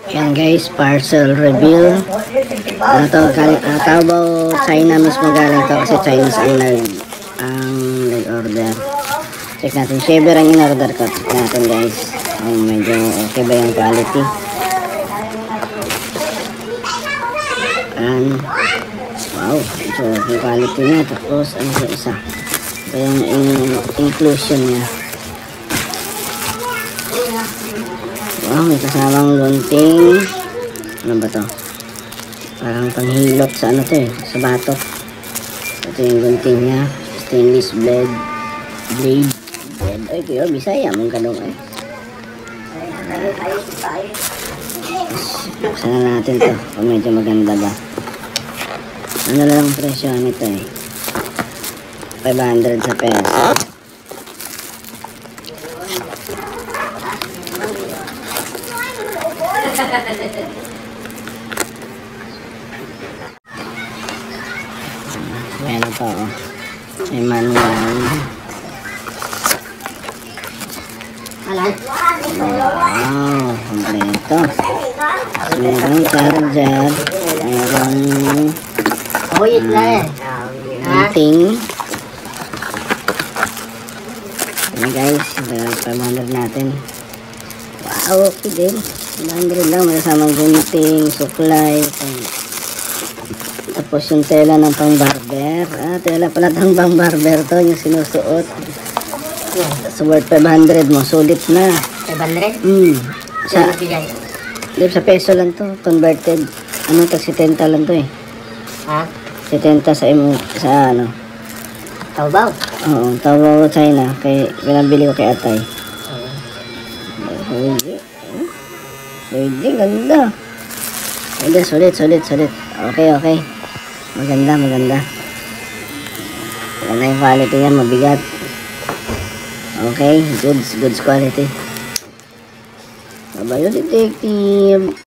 Yan guys, parcel reveal. Ano to, Taobao, China mismo galing to kasi Chinese ang nag-order. Check natin, shaver ang in-order ko. Check natin guys, medyo okay ba yung quality. And wow, so yung quality niya. Tapos ano sa isa, ito yung inclusion niya. Wow, may kasamang gunting. Ano ba to? Parang panghilot sa ano to sa batok. Ito yung gunting niya. Stainless blade. Ay, kaya Bisaya mong ganun eh. Buksan na natin to. Kung medyo maganda ba. Ano lang ang presyo nito eh. 500 sa peso. Meron pa oh. May manual. Wow, kompleto. Merong charger. Merong gunting. Ayan guys, 500 natin. Wow, okay din. 100 lang, may kasamang gunting, suklay. Tapos yung tela ng pang barber. Tela pala ng pang barber to, yung sinusuot. So worth 500 mo, sulit na. 500? Sa peso lang to, converted. Ano, tag 70 lang to eh. Ha? 70 sa ano. Taobao? Oo, Taobao China. Pinabili ko kay Atay. Pwede, ganda. Pwede, sulit. Okay. Maganda. Maganda yung quality yan, mabigat. Okay, goods quality. Babayo detective.